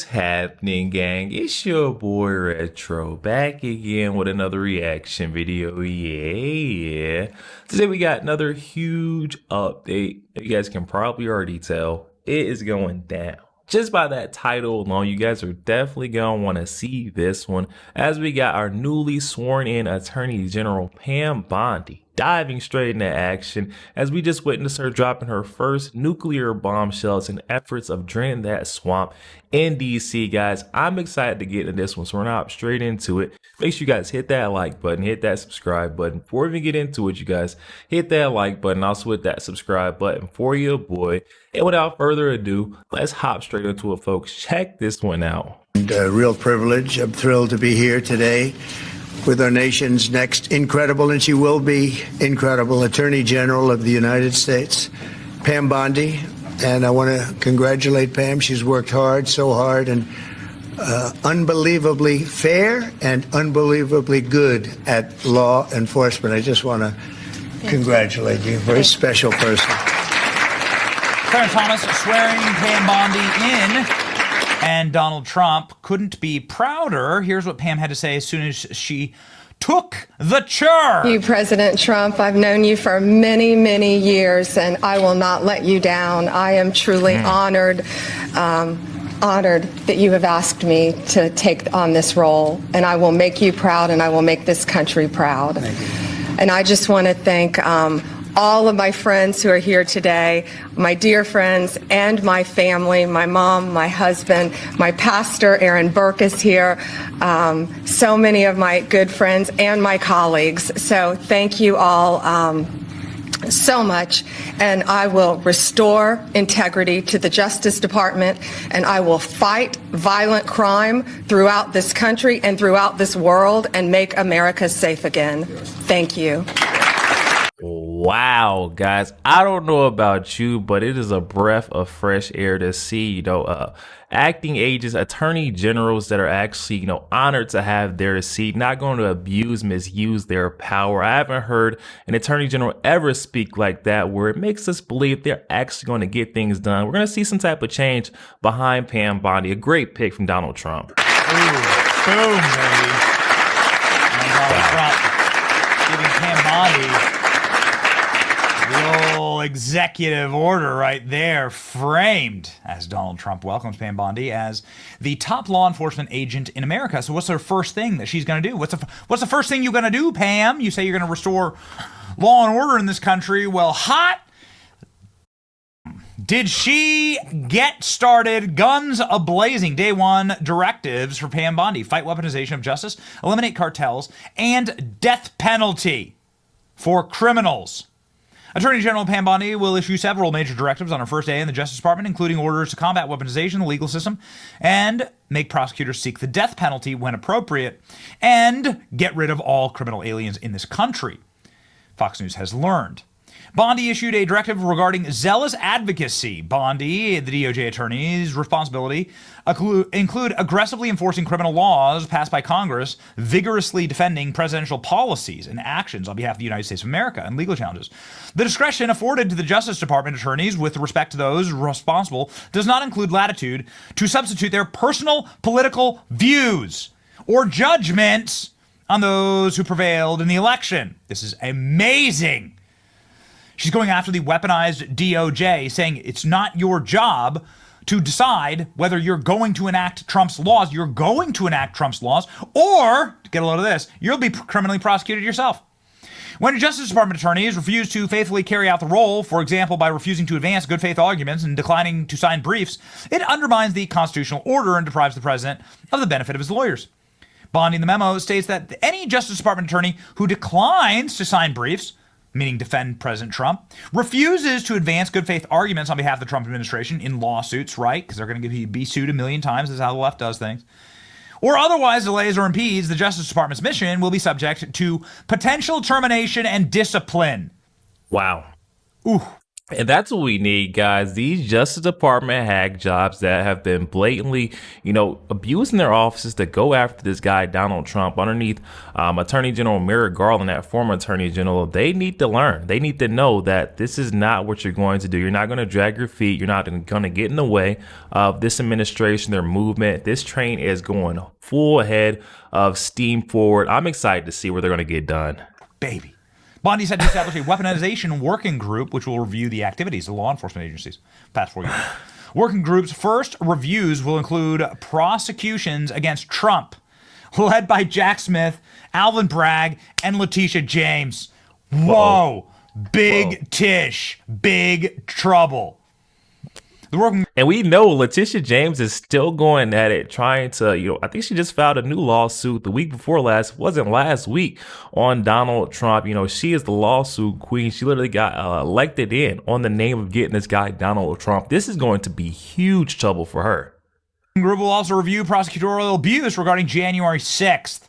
happening, gang? It's your boy Retro back again with another reaction video. Yeah. Today we got another huge update. You guys can probably already tell it is going down. Just by that title alone, you guys are definitely going to want to see this one, as we got our newly sworn in Attorney General Pam Bondi diving straight into action, as we just witnessed her dropping her first nuclear bombshells in efforts of draining that swamp in DC. Guys, I'm excited to get into this one, so we're not straight into it. Make sure you guys hit that like button, hit that subscribe button. Before we even get into it, you guys, hit that like button, also hit that subscribe button for your boy. And without further ado, let's hop straight into it, folks. Check this one out. And a real privilege. I'm thrilled to be here today with our nation's next incredible, and she will be incredible, Attorney General of the United States, Pam Bondi. And I want to congratulate Pam. She's worked hard, so hard, and unbelievably fair and unbelievably good at law enforcement. I just want to congratulate you. Very special person. Clarence Thomas swearing Pam Bondi in, and Donald Trump couldn't be prouder. Here's what Pam had to say as soon as she took the chair. You, President Trump, I've known you for many, many years, and I will not let you down. I am truly honored that you have asked me to take on this role, and I will make you proud, and I will make this country proud. Thank you. And I just want to thank all of my friends who are here today, my dear friends and my family, my mom, my husband, my pastor, Aaron Burke is here, so many of my good friends and my colleagues. So thank you all so much, and I will restore integrity to the Justice Department, and I will fight violent crime throughout this country and throughout this world and make America safe again. Thank you. Wow, guys, I don't know about you, but it is a breath of fresh air to see, acting agents, attorney generals that are actually, honored to have their seat, not going to abuse, misuse their power. I haven't heard an attorney general ever speak like that, where it makes us believe they're actually going to get things done. We're going to see some type of change behind Pam Bondi. A great pick from Donald Trump. Ooh, boom, baby. And Donald Trump giving Pam Bondi real executive order right there, framed as Donald Trump welcomes Pam Bondi as the top law enforcement agent in America. So what's the first thing that she's going to do? What's the first thing you're going to do, Pam? You say you're going to restore law and order in this country. Well, hot. Did she get started? Guns a-blazing. Day one directives for Pam Bondi. Fight weaponization of justice, eliminate cartels, and death penalty for criminals. Attorney General Pam Bondi will issue several major directives on her first day in the Justice Department, including orders to combat weaponization in the legal system and make prosecutors seek the death penalty when appropriate and get rid of all criminal aliens in this country, Fox News has learned. Bondi issued a directive regarding zealous advocacy. Bondi, the DOJ attorney's responsibility, include aggressively enforcing criminal laws passed by Congress, vigorously defending presidential policies and actions on behalf of the United States of America, and legal challenges. The discretion afforded to the Justice Department attorneys with respect to those responsible does not include latitude to substitute their personal political views or judgments on those who prevailed in the election. This is amazing. She's going after the weaponized DOJ, saying it's not your job to decide whether you're going to enact Trump's laws. You're going to enact Trump's laws, or, to get a load of this, you'll be criminally prosecuted yourself. When Justice Department attorneys refuse to faithfully carry out the role, for example, by refusing to advance good faith arguments and declining to sign briefs, it undermines the constitutional order and deprives the president of the benefit of his lawyers. Bondi in the memo states that any Justice Department attorney who declines to sign briefs, meaning defend President Trump, refuses to advance good faith arguments on behalf of the Trump administration in lawsuits, right? Because they're going to be sued a million times. That's how the left does things. Or otherwise delays or impedes the Justice Department's mission, will be subject to potential termination and discipline. Wow. Ooh. And that's what we need, guys. These Justice Department hack jobs that have been blatantly, abusing their offices to go after this guy, Donald Trump, underneath Attorney General Merrick Garland, that former Attorney General, they need to learn. They need to know that this is not what you're going to do. You're not going to drag your feet. You're not going to get in the way of this administration, their movement. This train is going full ahead of steam forward. I'm excited to see where they're going to get done. Baby. Bondi said to establish a weaponization working group, which will review the activities of law enforcement agencies past 4 years. Working group's first reviews will include prosecutions against Trump, led by Jack Smith, Alvin Bragg, and Letitia James. Whoa. Big Tish. Big trouble. And we know Letitia James is still going at it, trying to, I think she just filed a new lawsuit the week before last, wasn't last week, on Donald Trump. She is the lawsuit queen. She literally got elected in on the name of getting this guy, Donald Trump. This is going to be huge trouble for her. The group will also review prosecutorial abuse regarding January 6th.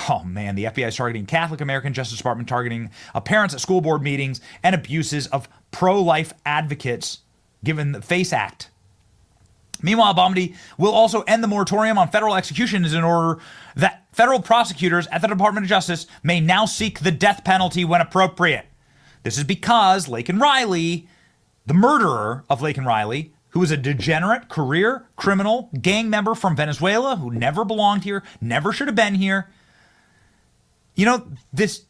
Oh, man, the FBI is targeting Catholic American Justice Department, targeting parents at school board meetings, and abuses of pro-life advocates given the FACE Act. Meanwhile, Bondi will also end the moratorium on federal executions in order that federal prosecutors at the Department of Justice may now seek the death penalty when appropriate. This is because Laken Riley, the murderer of Laken Riley, who is a degenerate career criminal gang member from Venezuela who never belonged here, never should have been here. This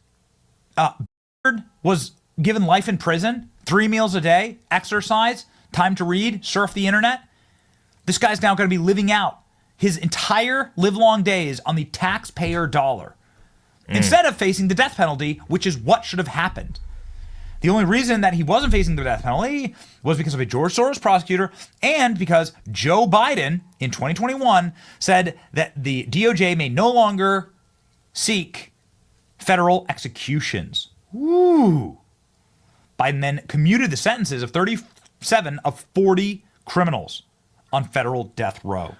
was given life in prison, 3 meals a day, exercise, time to read, surf the internet. This guy's now going to be living out his entire livelong days on the taxpayer dollar instead of facing the death penalty, which is what should have happened. The only reason that he wasn't facing the death penalty was because of a George Soros prosecutor and because Joe Biden in 2021 said that the DOJ may no longer seek federal executions. Woo! Biden then commuted the sentences of 37 of 40 criminals on federal death row.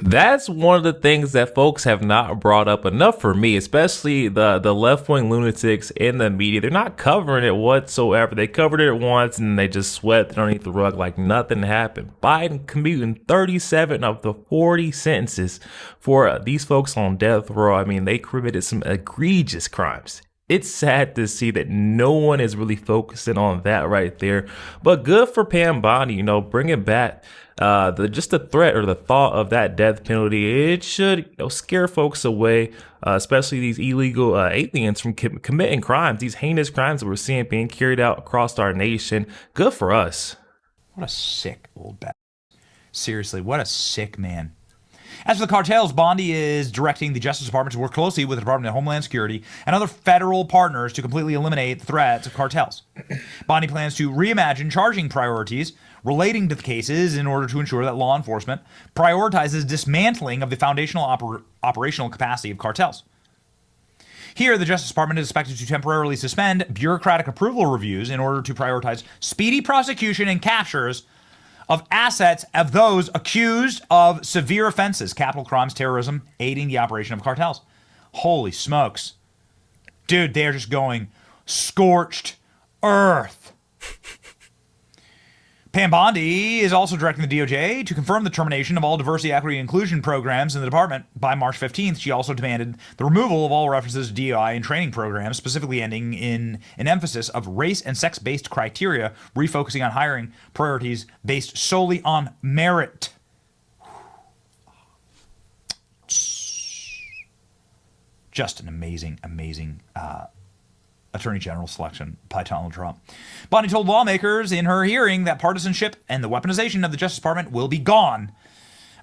That's one of the things that folks have not brought up enough for me, especially the left-wing lunatics in the media. They're not covering it whatsoever. They covered it once and they just swept it underneath the rug like nothing happened. Biden commuting 37 of the 40 sentences for these folks on death row. I mean, they committed some egregious crimes. It's sad to see that no one is really focusing on that right there. But good for Pam Bondi, bringing back the threat or the thought of that death penalty. It should scare folks away, especially these illegal aliens from committing crimes, these heinous crimes that we're seeing being carried out across our nation. Good for us. What a sick old bat. Seriously, what a sick man. As for the cartels, Bondi is directing the Justice Department to work closely with the Department of Homeland Security and other federal partners to completely eliminate the threats of cartels. Bondi plans to reimagine charging priorities relating to the cases in order to ensure that law enforcement prioritizes dismantling of the foundational operational capacity of cartels. Here, the Justice Department is expected to temporarily suspend bureaucratic approval reviews in order to prioritize speedy prosecution and captures of assets of those accused of severe offenses, capital crimes, terrorism, aiding the operation of cartels. Holy smokes. Dude, they're just going scorched earth. Pam Bondi is also directing the DOJ to confirm the termination of all diversity, equity, and inclusion programs in the department by March 15th. She also demanded the removal of all references to DEI and training programs, specifically ending in an emphasis of race and sex-based criteria, refocusing on hiring priorities based solely on merit. Just an amazing Attorney General selection by Donald Trump. Bondi told lawmakers in her hearing that partisanship and the weaponization of the Justice Department will be gone.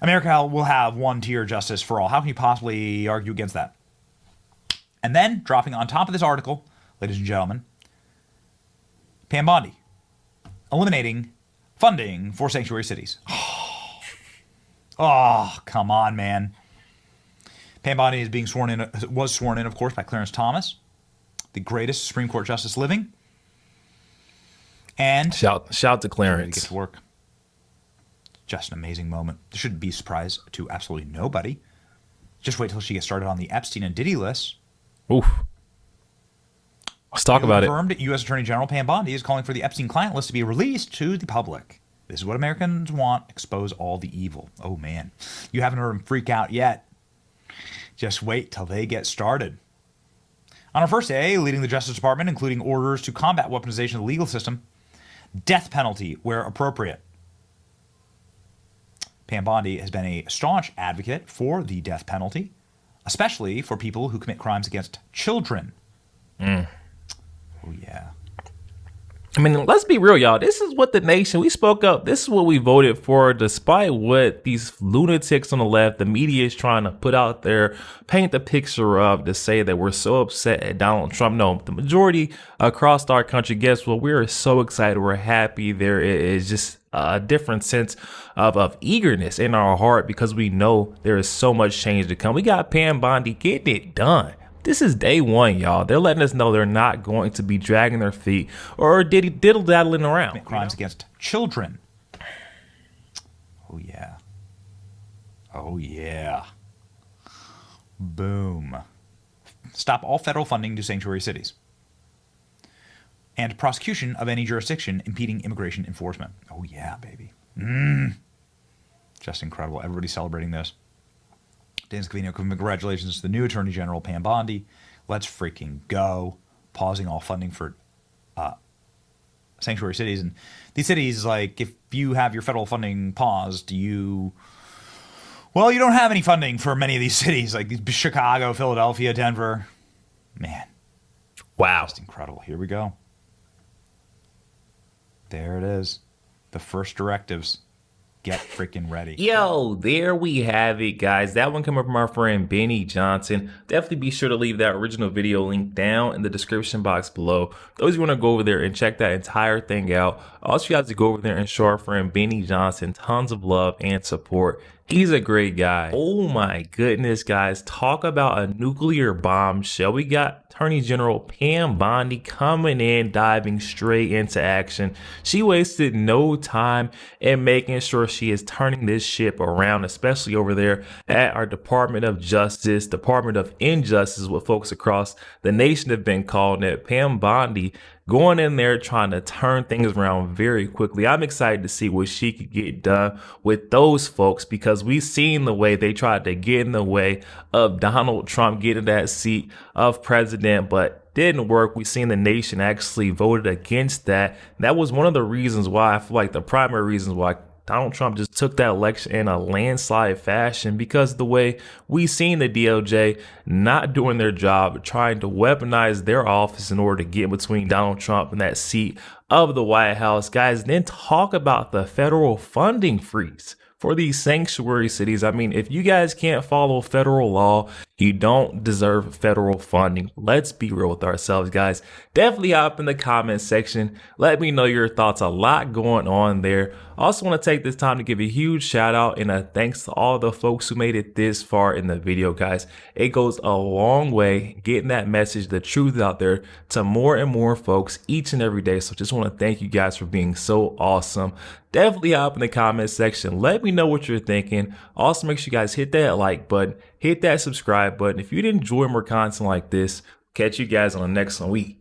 America will have one-tier justice for all. How can you possibly argue against that? And then, dropping on top of this article, ladies and gentlemen, Pam Bondi, eliminating funding for sanctuary cities. Oh, come on, man. Pam Bondi is was sworn in, of course, by Clarence Thomas, the greatest Supreme Court justice living. And shout to Clarence. Get to work. Just an amazing moment. This shouldn't be a surprise to absolutely nobody. Just wait till she gets started on the Epstein and Diddy list. Oof. Let's talk about it. Confirmed U.S. Attorney General Pam Bondi is calling for the Epstein client list to be released to the public. This is what Americans want. Expose all the evil. Oh, man. You haven't heard them freak out yet. Just wait till they get started. On our first day, leading the Justice Department, including orders to combat weaponization of the legal system, death penalty where appropriate. Pam Bondi has been a staunch advocate for the death penalty, especially for people who commit crimes against children. Oh, yeah. I mean, let's be real, y'all. This is what the nation, we spoke up. This is what we voted for, despite what these lunatics on the left, the media is trying to put out there, paint the picture of to say that we're so upset at Donald Trump. No, the majority across our country, guess what? We're so excited. We're happy. There is just a different sense of eagerness in our heart because we know there is so much change to come. We got Pam Bondi getting it done. This is day one, y'all. They're letting us know they're not going to be dragging their feet or diddle-daddling around. Crimes against children. Oh, yeah. Oh, yeah. Boom. Stop all federal funding to sanctuary cities. And prosecution of any jurisdiction impeding immigration enforcement. Oh, yeah, baby. Just incredible. Everybody's celebrating this. Dan Scavino, congratulations to the new Attorney General, Pam Bondi. Let's freaking go. Pausing all funding for sanctuary cities. And these cities, like, if you have your federal funding paused, you don't have any funding for many of these cities, like Chicago, Philadelphia, Denver. Man. Wow. Just incredible. Here we go. There it is. The first directives. Get freaking ready. Yo, there we have it, guys. That one coming from our friend Benny Johnson. Definitely be sure to leave that original video link down in the description box below. Those who want to go over there and check that entire thing out. Also, you have to go over there and show our friend Benny Johnson tons of love and support. He's a great guy. Oh my goodness, guys. Talk about a nuclear bombshell. We got Attorney General Pam Bondi coming in, diving straight into action. She wasted no time in making sure she is turning this ship around, especially over there at our Department of Justice, Department of Injustice, what folks across the nation have been calling it. Pam Bondi going in there trying to turn things around very quickly. I'm excited to see what she could get done with those folks because we've seen the way they tried to get in the way of Donald Trump getting that seat of president, but didn't work. We've seen the nation actually voted against that. That was one of the reasons why, I feel like the primary reasons why Donald Trump just took that election in a landslide fashion, because the way we seen the DOJ not doing their job, trying to weaponize their office in order to get between Donald Trump and that seat of the White House. Guys, then talk about the federal funding freeze for these sanctuary cities. I mean, if you guys can't follow federal law, you don't deserve federal funding. Let's be real with ourselves, guys. Definitely hop in the comment section. Let me know your thoughts. A lot going on there. Also want to take this time to give a huge shout out and a thanks to all the folks who made it this far in the video, guys. It goes a long way getting that message, the truth out there to more and more folks each and every day. So just want to thank you guys for being so awesome. Definitely hop in the comment section. Let me know what you're thinking. Also, make sure you guys hit that like button, hit that subscribe button. If you did enjoy more content like this, catch you guys on the next one.